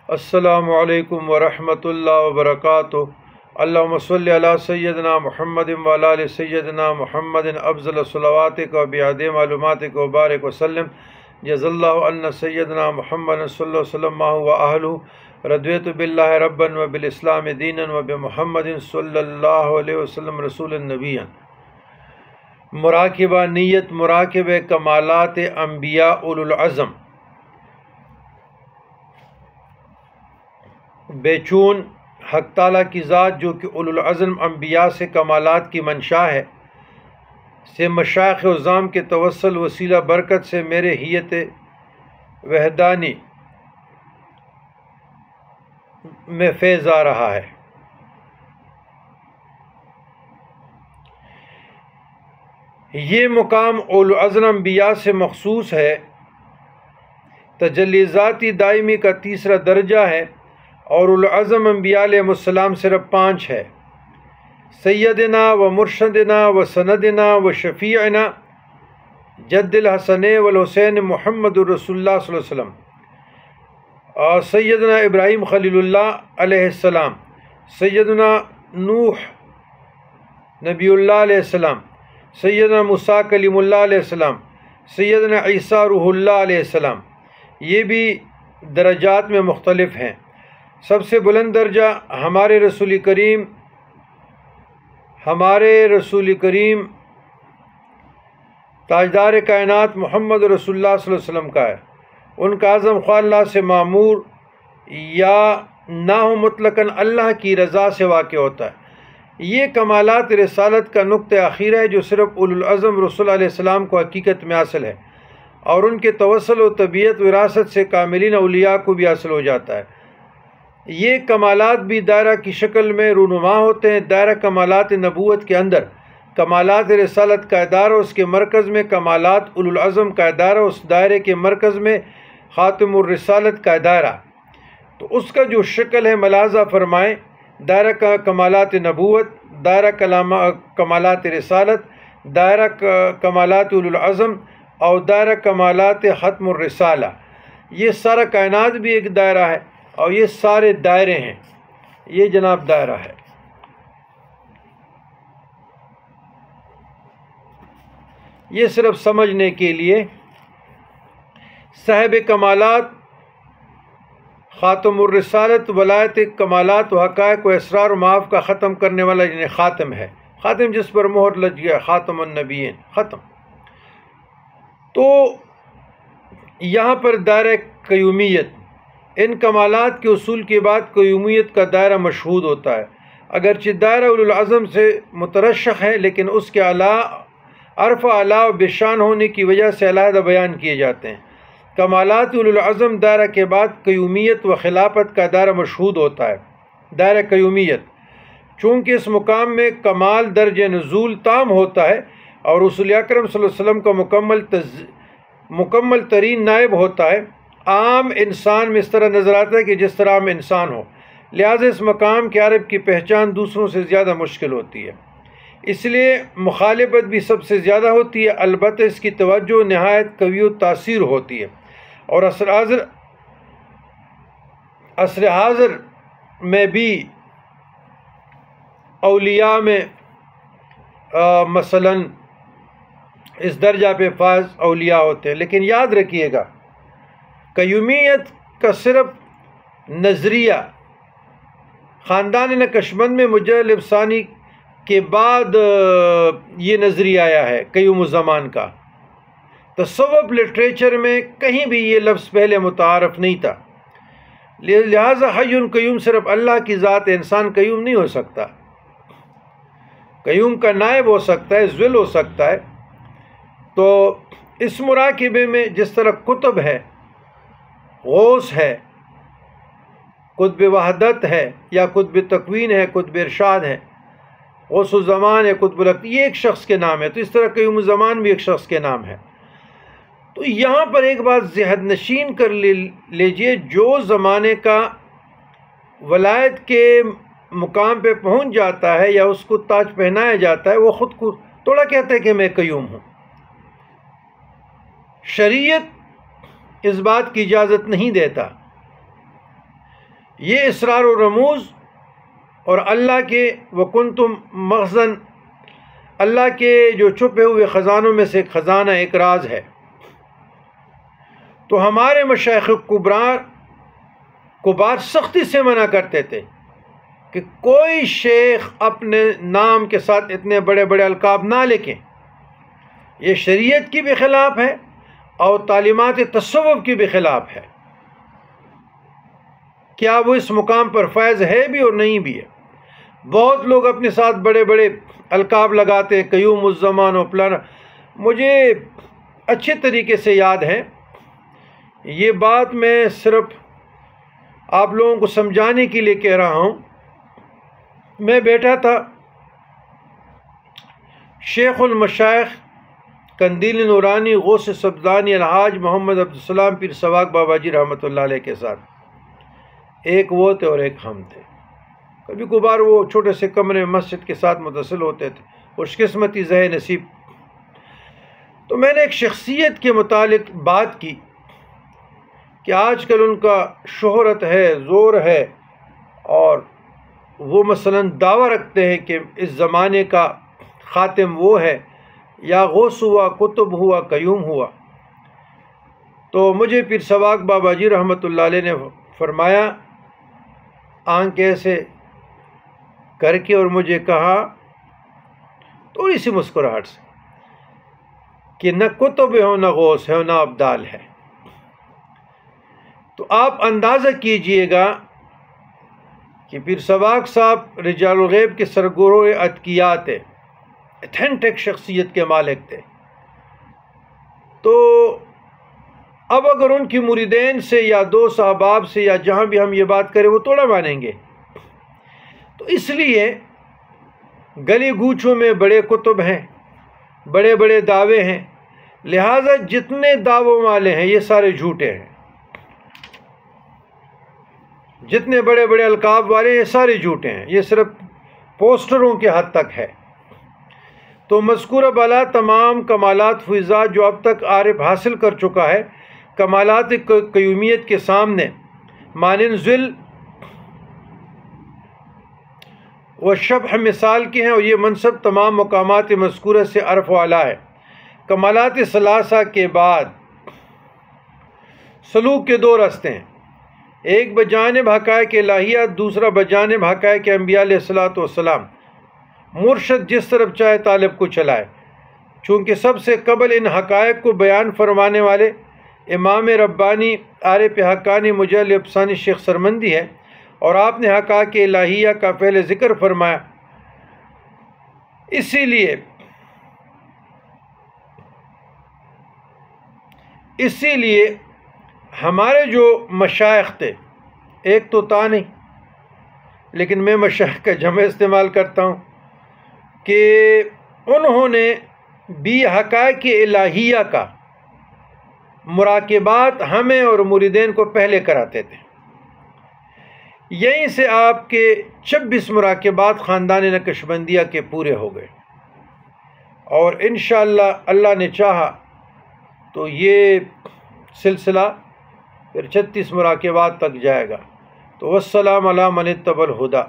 السلام علیکم ورحمۃ اللہ وبرکاتہ۔ اللہم صلی علی سیدنا محمد وعلی آل سیدنا محمد افضل صلواتک و بعد معلوماتک و بارک وسلم۔ جزا اللہ عنا سیدنا محمد صلی اللہ علیہ وسلم و اہلہ۔ رضیت باللہ ربا و بالاسلام دینا و بمحمد صلی اللہ علیہ وسلم رسول النبی۔ مراقبہ نیت مراقبہ کمالات انبیاء اولو العزم۔ بے چون حق تعالیٰ کی ذات جو کہ اولو العزم انبیاء سے کمالات کی منشا ہے، سے مشائخ عظام کے توسل وسیلہ برکت سے میرے حیت وحدانی میں فیض آ رہا ہے۔ یہ مقام اولو العزم انبیاء سے مخصوص ہے، تجلی ذاتی دائمی کا تیسرا درجہ ہے، اور اولو العزم انبیاء علیہ السلام صرف 5 ہے: سیدنا و مرشدنا و سندنا و شفیعنا جد الحسن والحسین محمد رسول اللہ صلی اللہ علیہ وسلم، اور سیدنا ابراہیم خلیل اللہ علیہ السلام، سیدنا نوح نبی اللہ علیہ السلام، سیدنا موسیٰ کلیم اللہ علیہ السلام، سیدنا عیسیٰ روح اللہ علیہ السلام۔ یہ بھی درجات میں مختلف ہیں۔ سب سے بلند درجہ ہمارے رسول کریم تاجدار کائنات محمد رسول اللہ صلی اللہ علیہ وسلم کا ہے۔ ان کا عزم خواہ اللہ سے معمور یا نہ ہو، مطلقاً اللہ کی رضا سے واقع ہوتا ہے۔ یہ کمالات رسالت کا نقطہ اخیر ہے جو صرف اولو العزم رسول علیہ السلام کو حقیقت میں حاصل ہے، اور ان کے توسل و طبیعت وراثت سے کاملین اولیاء کو بھی حاصل ہو جاتا ہے۔ یہ کمالات بھی دائرہ کی شکل میں رونما ہوتے ہیں۔ دائرہ کمالات نبوت کے اندر کمالات رسالت کا ادارہ، اس کے مرکز میں کمالات اولو العزم کا ادارہ، اس دائرے کے مرکز میں خاتم الرسالت کا دائرہ۔ تو اس کا جو شکل ہے ملاحظہ فرمائیں: دائرہ کا کمالات نبوت، دائرہ کمالات رسالت، دائرہ کمالات اولو العزم، اور دائرہ کمالات ختم الرسالہ۔ یہ سارا کائنات بھی ایک دائرہ ہے، اور یہ سارے دائرے ہیں۔ یہ جناب دائرہ ہے۔ یہ صرف سمجھنے کے لیے صاحب کمالات، خاتم الرسالت، ولایت کمالات و حقائق و اسرار و معاف کا ختم کرنے والا یعنی خاتم ہے۔ خاتم جس پر مہر لگ گیا، خاتم النبیین، ختم۔ تو یہاں پر دائرہ قیومیت، ان کمالات کے حصول کے بعد قیومیت کا دائرہ مشہود ہوتا ہے۔ اگرچہ دائرہ اولو العزم سے مترشح ہے، لیکن اس کے عرف اعلیٰ و بشان ہونے کی وجہ سے علیحدہ بیان کیے جاتے ہیں۔ کمالات اولو العزم دائرہ کے بعد قیومیت و خلافت کا دائرہ مشہود ہوتا ہے۔ دائرہ قیومیت چونکہ اس مقام میں کمال درجہ نزول تام ہوتا ہے، اور رسول اکرم صلی اللہ علیہ وسلم کا مکمل ترین نائب ہوتا ہے، عام انسان میں اس طرح نظر آتا ہے کہ جس طرح عام انسان ہو، لہٰذا اس مقام کے عارف کی پہچان دوسروں سے زیادہ مشکل ہوتی ہے، اس لیے مخالفت بھی سب سے زیادہ ہوتی ہے۔ البتہ اس کی توجہ نہایت قوی و تاثیر ہوتی ہے، اور عصر حاضر میں بھی اولیاء میں مثلاً اس درجہ پہ فائز اولیاء ہوتے ہیں۔ لیکن یاد رکھیے گا، قیومیت کا صرف نظریہ خاندان نقشبند میں مجلد ثانی کے بعد یہ نظریہ آیا ہے قیوم الزمان کا۔ تصوف لٹریچر میں کہیں بھی یہ لفظ پہلے متعارف نہیں تھا، لہٰذا حی قیوم صرف اللہ کی ذات ہے، انسان قیوم نہیں ہو سکتا۔ قیوم کا نائب ہو سکتا ہے، ذل ہو سکتا ہے۔ تو اس مراقبے میں جس طرح قطب ہے، غوث ہے، قطب وحدت ہے، یا قطب تکوین ہے، قطب ارشاد ہے، غوث الزمان ہے، قطب یہ ایک شخص کے نام ہے۔ تو اس طرح قیوم الزمان بھی ایک شخص کے نام ہے۔ تو یہاں پر ایک بات ذہن نشین کر لیجئے، جو زمانے کا ولایت کے مقام پہ پہنچ جاتا ہے یا اس کو تاج پہنایا جاتا ہے، وہ خود کو تھوڑا کہتا ہے کہ میں قیوم ہوں۔ شریعت اس بات کی اجازت نہیں دیتا یہ اسرار و رموز اور اللہ کے وکنتم مخزن، اللہ کے جو چھپے ہوئے خزانوں میں سے ایک خزانہ، ایک راز ہے۔ تو ہمارے مشائخ کبار سختی سے منع کرتے تھے کہ کوئی شیخ اپنے نام کے ساتھ اتنے بڑے بڑے القاب نہ لکھیں، یہ شریعت کی بھی خلاف ہے اور تعلیمات تصوف کی بھی خلاف ہے۔ کیا وہ اس مقام پر فیض ہے بھی اور نہیں بھی ہے؟ بہت لوگ اپنے ساتھ بڑے بڑے القاب لگاتے، قیوم الزمان و فلانا۔ مجھے اچھے طریقے سے یاد ہے، یہ بات میں صرف آپ لوگوں کو سمجھانے کے لیے کہہ رہا ہوں۔ میں بیٹھا تھا، شیخ المشائخ قندیل نورانی غوث سبزانی الحاج محمد عبدالسلام پیر سواق بابا جی رحمۃ اللہ علیہ کے ساتھ، ایک وہ تھے اور ایک ہم تھے۔ کبھی کبھار وہ چھوٹے سے کمرے میں مسجد کے ساتھ متصل ہوتے تھے، خوش قسمتی زہ نصیب۔ تو میں نے ایک شخصیت کے متعلق بات کی کہ آج کل ان کا شہرت ہے، زور ہے، اور وہ مثلاً دعویٰ رکھتے ہیں کہ اس زمانے کا خاتم وہ ہے، یا غوث ہوا، قطب ہوا، قیوم ہوا۔ تو مجھے پیر سواق بابا جی رحمۃ اللہ علیہ نے فرمایا آنکھ ایسے کر کے، اور مجھے کہا تھوڑی سی مسکراہٹ سے کہ نہ قطب ہو، نہ غوث ہے، نہ ابدال ہے۔ تو آپ اندازہ کیجئے گا کہ پیر سواق صاحب رجال الغیب کے سرگروہ اتقیاء تھے، اتھینٹک شخصیت کے مالک تھے۔ تو اب اگر ان کی مریدین سے یا دوست احباب سے یا جہاں بھی ہم یہ بات کریں وہ توڑا مانیں گے۔ تو اس لیے گلی گوچوں میں بڑے کتب ہیں، بڑے بڑے دعوے ہیں، لہٰذا جتنے دعووں والے ہیں یہ سارے جھوٹے ہیں، جتنے بڑے بڑے القاب والے یہ سارے جھوٹے ہیں، یہ صرف پوسٹروں کے حد تک ہے۔ تو مذکورہ بالا تمام کمالات فیضات جو اب تک عارف حاصل کر چکا ہے، کمالات قیومیت کے سامنے مانند ذل و شبح مثال کے ہیں، اور یہ منصب تمام مقامات مذکورہ سے عرف والا ہے۔ کمالات ثلاثہ کے بعد سلوک کے دو راستے ہیں، ایک بجانب حقائق الہیہ، دوسرا بجانب حقائق انبیاء علیہ الصلوۃ والسلام۔ مرشد جس طرف چاہے طالب کو چلائے، چونکہ سب سے قبل ان حقائق کو بیان فرمانے والے امام ربانی عارف حقانی مجلی افسانی شیخ سرمندی ہے، اور آپ نے حقائق الہیہ کا پہلے ذکر فرمایا۔ اسی لیے ہمارے جو مشائخ تھے، ایک تو تا نہیں، لیکن میں مشائخ کا جمع استعمال کرتا ہوں، کہ انہوں نے بھی حقائق الہیہ کا مراقبات ہمیں اور مریدین کو پہلے کراتے تھے۔ یہیں سے آپ کے 26 مراقبات خاندان نقشبندیہ کے پورے ہو گئے، اور انشاءاللہ اللہ نے چاہا تو یہ سلسلہ پھر 36 مراقبات تک جائے گا۔ تو والسلام علی من اتبع الہدی۔